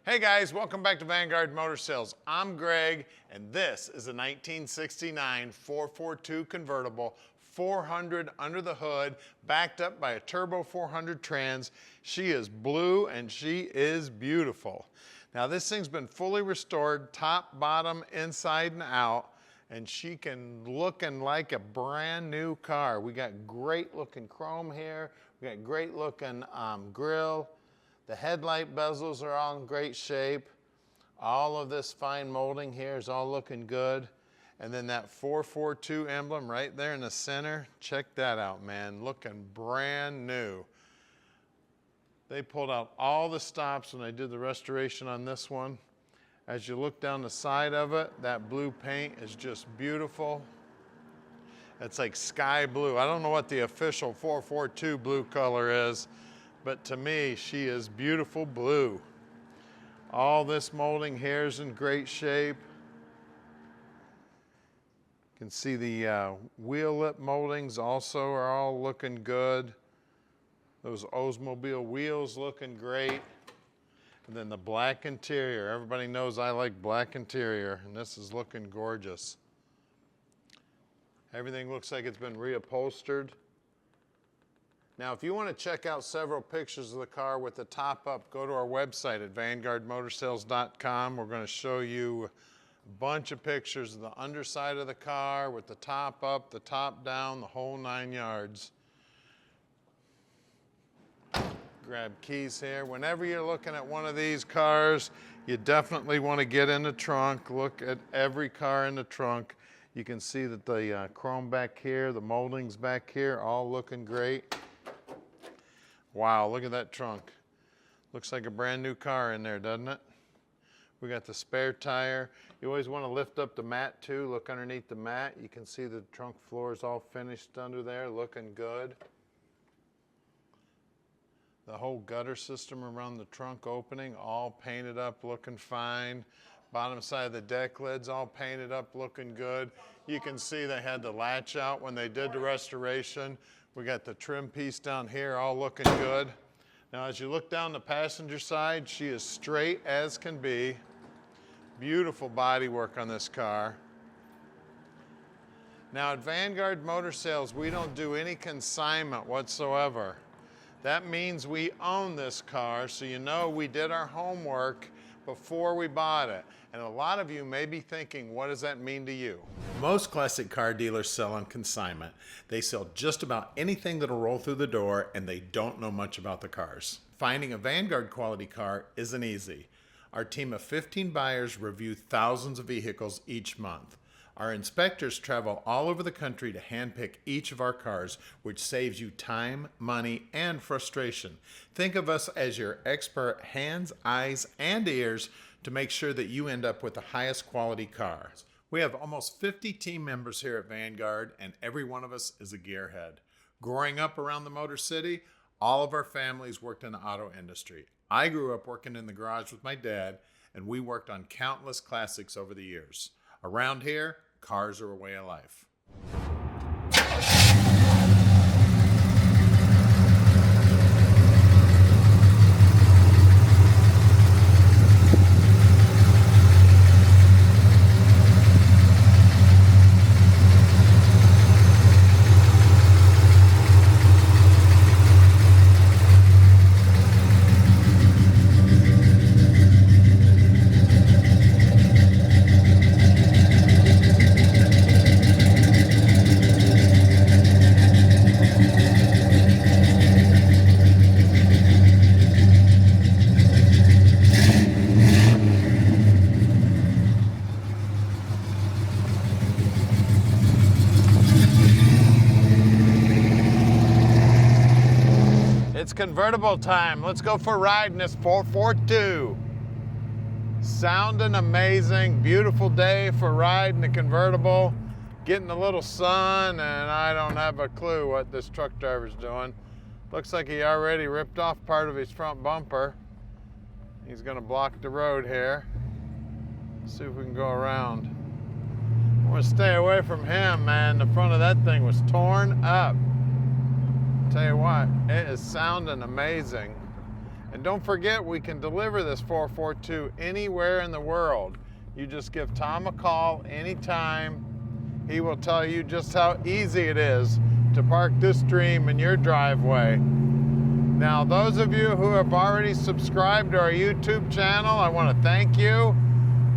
Hey guys, welcome back to Vanguard Motor Sales. I'm Greg, and this is a 1969 442 convertible, 400 under the hood, backed up by a turbo 400 trans. She is blue and she is beautiful. Now this thing's been fully restored, top, bottom, inside and out, and she can looking like a brand new car. We got great looking chrome here, we got great looking grille. The headlight bezels are all in great shape. All of this fine molding here is all looking good. And then that 442 emblem right there in the center, check that out, man. Looking brand new. They pulled out all the stops when I did the restoration on this one. As you look down the side of it, that blue paint is just beautiful. It's like sky blue. I don't know what the official 442 blue color is, but to me, she is beautiful blue. All this molding here is in great shape. You can see the wheel lip moldings also are all looking good. Those Oldsmobile wheels looking great. And then the black interior. Everybody knows I like black interior, and this is looking gorgeous. Everything looks like it's been reupholstered. Now, if you want to check out several pictures of the car with the top up, go to our website at vanguardmotorsales.com. We're going to show you a bunch of pictures of the underside of the car with the top up, the top down, the whole 9 yards. Grab keys here. Whenever you're looking at one of these cars, you definitely want to get in the trunk. Look at every car in the trunk. You can see that the chrome back here, the moldings back here, all looking great. Wow, look at that trunk. Looks like a brand new car in there, doesn't it? We got the spare tire. You always want to lift up the mat too. Look underneath the mat. You can see the trunk floor is all finished under there, looking good. The whole gutter system around the trunk opening, all painted up, looking fine. Bottom side of the deck lid's all painted up, looking good. You can see they had the latch out when they did the restoration. We got the trim piece down here, all looking good. Now, as you look down the passenger side, she is straight as can be. Beautiful body work on this car. Now, at Vanguard Motor Sales, we don't do any consignment whatsoever. That means we own this car, so you know we did our homework before we bought it. And a lot of you may be thinking, what does that mean to you? Most classic car dealers sell on consignment. They sell just about anything that'll roll through the door, and they don't know much about the cars. Finding a Vanguard quality car isn't easy. Our team of 15 buyers review thousands of vehicles each month. Our inspectors travel all over the country to handpick each of our cars, which saves you time, money, and frustration. Think of us as your expert hands, eyes, and ears to make sure that you end up with the highest quality car. We have almost 50 team members here at Vanguard, and every one of us is a gearhead. Growing up around the Motor City, all of our families worked in the auto industry. I grew up working in the garage with my dad, and we worked on countless classics over the years. Around here, cars are a way of life. It's convertible time. Let's go for a ride in this 442. Sounding amazing. Beautiful day for a ride in the convertible. Getting a little sun, and I don't have a clue what this truck driver's doing. Looks like he already ripped off part of his front bumper. He's gonna block the road here. Let's see if we can go around. I want to stay away from him, man. The front of that thing was torn up. Tell you what, it is sounding amazing. And don't forget, we can deliver this 442 anywhere in the world. You just give Tom a call anytime. He will tell you just how easy it is to park this dream in your driveway. Now, those of you who have already subscribed to our YouTube channel, I want to thank you.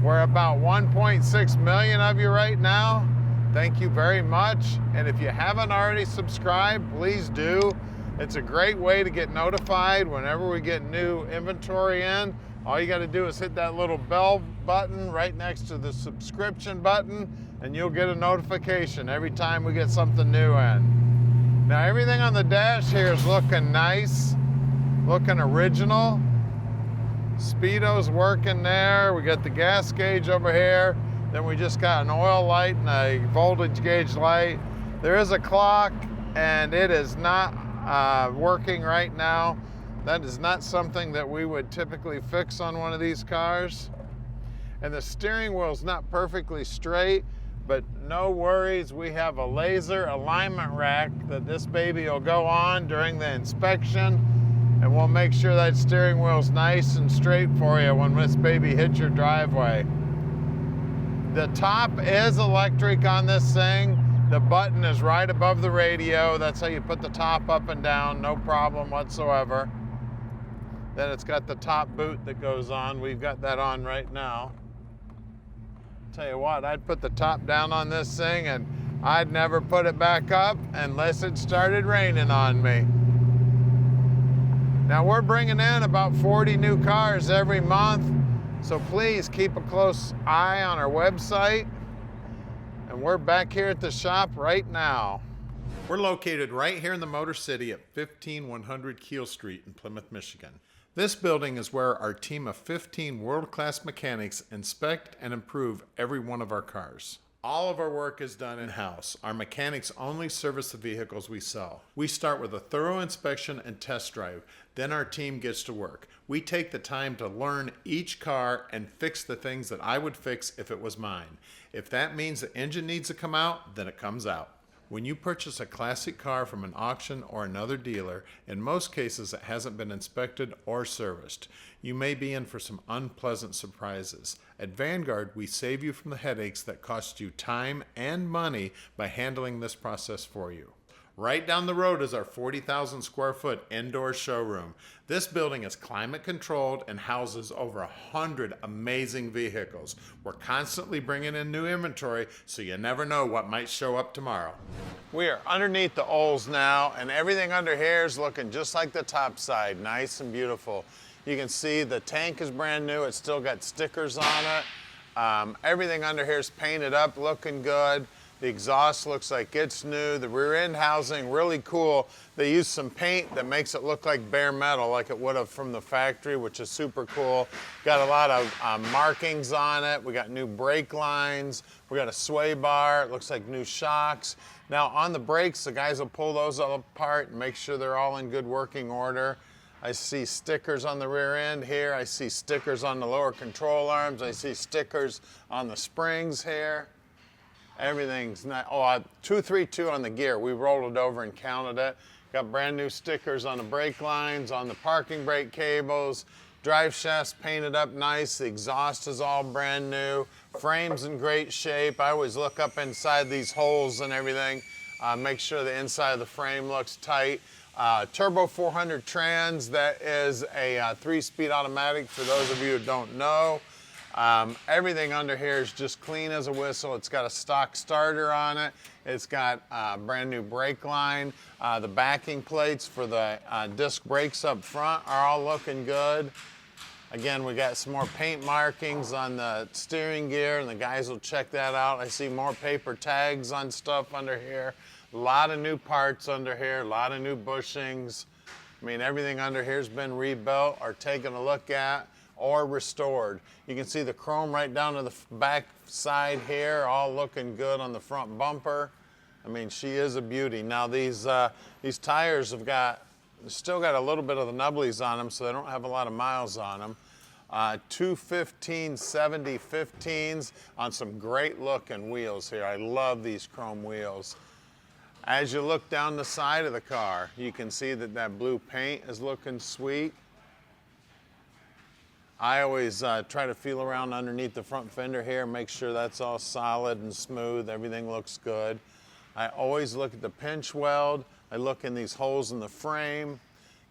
We're about 1.6 million of you right now. Thank you very much. And if you haven't already subscribed, please do. It's a great way to get notified whenever we get new inventory in. All you got to do is hit that little bell button right next to the subscription button, and you'll get a notification every time we get something new in. Now, everything on the dash here is looking nice, looking original. Speedo's working there. We got the gas gauge over here. Then we just got an oil light and a voltage gauge light. There is a clock, and it is not working right now. That is not something that we would typically fix on one of these cars. And the steering wheel's not perfectly straight, but no worries. We have a laser alignment rack that this baby will go on during the inspection, and we'll make sure that steering wheel's nice and straight for you when this baby hits your driveway. The top is electric on this thing. The button is right above the radio. That's how you put the top up and down, no problem whatsoever. Then it's got the top boot that goes on. We've got that on right now. Tell you what, I'd put the top down on this thing and I'd never put it back up unless it started raining on me. Now, we're bringing in about 40 new cars every month, so please keep a close eye on our website. And we're back here at the shop right now. We're located right here in the Motor City at 15100 Keel Street in Plymouth, Michigan. This building is where our team of 15 world-class mechanics inspect and improve every one of our cars. All of our work is done in-house. Our mechanics only service the vehicles we sell. We start with a thorough inspection and test drive. Then our team gets to work. We take the time to learn each car and fix the things that I would fix if it was mine. If that means the engine needs to come out, then it comes out. When you purchase a classic car from an auction or another dealer, in most cases it hasn't been inspected or serviced. You may be in for some unpleasant surprises. At Vanguard, we save you from the headaches that cost you time and money by handling this process for you. Right down the road is our 40,000 square foot indoor showroom. This building is climate controlled and houses over 100 amazing vehicles. We're constantly bringing in new inventory, so you never know what might show up tomorrow. We are underneath the Olds now, and everything under here is looking just like the top side, nice and beautiful. You can see the tank is brand new. It's still got stickers on it. Everything under here is painted up, looking good. The exhaust looks like it's new. The rear end housing, really cool. They used some paint that makes it look like bare metal, like it would have from the factory, which is super cool. Got a lot of markings on it. We got new brake lines. We got a sway bar. It looks like new shocks. Now on the brakes, the guys will pull those all apart and make sure they're all in good working order. I see stickers on the rear end here. I see stickers on the lower control arms. I see stickers on the springs here. Everything's not, 232 on the gear. We rolled it over and counted it. Got brand new stickers on the brake lines, on the parking brake cables. Drive shaft's painted up nice. The exhaust is all brand new. Frame's in great shape. I always look up inside these holes and everything. Make sure the inside of the frame looks tight. Turbo 400 trans, that is a 3-speed automatic for those of you who don't know. Everything under here is just clean as a whistle. It's got a stock starter on it. It's got a brand new brake line. The backing plates for the disc brakes up front are all looking good. Again, we got some more paint markings on the steering gear, and the guys will check that out. I see more paper tags on stuff under here. A lot of new parts under here, a lot of new bushings. I mean, everything under here's been rebuilt or taken a look at or restored. You can see the chrome right down to the back side here, all looking good on the front bumper. I mean, she is a beauty. Now these tires have still got a little bit of the nubblies on them, so they don't have a lot of miles on them. 215/70 15s on some great looking wheels here. I love these chrome wheels. As you look down the side of the car, you can see that blue paint is looking sweet. I always try to feel around underneath the front fender here, make sure that's all solid and smooth, everything looks good. I always look at the pinch weld. I look in these holes in the frame.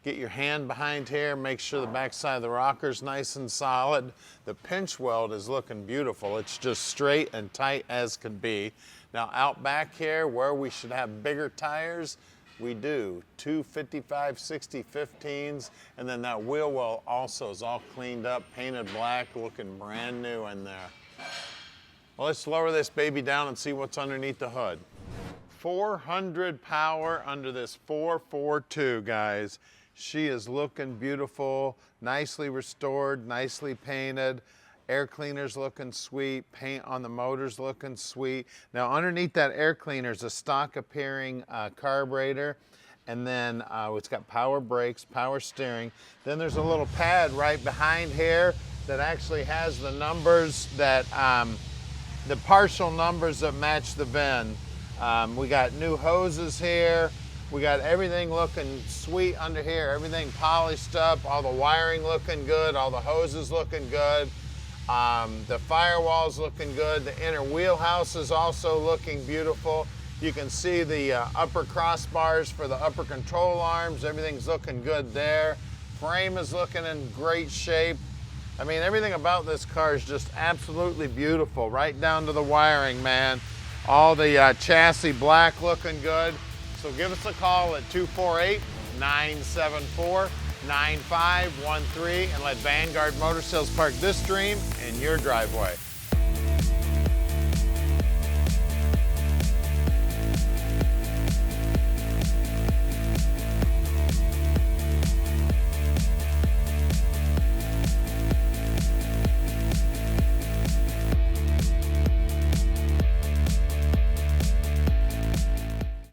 Get your hand behind here, make sure the backside of the rocker's nice and solid. The pinch weld is looking beautiful. It's just straight and tight as can be. Now out back here, where we should have bigger tires, we do. 2 55/60 15s, and then that wheel well also is all cleaned up, painted black, looking brand new in there. Well, let's lower this baby down and see what's underneath the hood. 400 power under this 442, guys. She is looking beautiful, nicely restored, nicely painted. Air cleaner's looking sweet, paint on the motor's looking sweet. Now underneath that air cleaner is a stock appearing carburetor, and then it's got power brakes, power steering. Then there's a little pad right behind here that actually has the numbers that, the partial numbers that match the VIN. We got new hoses here. We got everything looking sweet under here, everything polished up, all the wiring looking good, all the hoses looking good. The firewall's looking good. The inner wheelhouse is also looking beautiful. You can see the upper crossbars for the upper control arms. Everything's looking good there. Frame is looking in great shape. I mean, everything about this car is just absolutely beautiful, right down to the wiring, man. All the chassis black looking good. So give us a call at 248-974-9513 and let Vanguard Motor Sales park this dream in your driveway.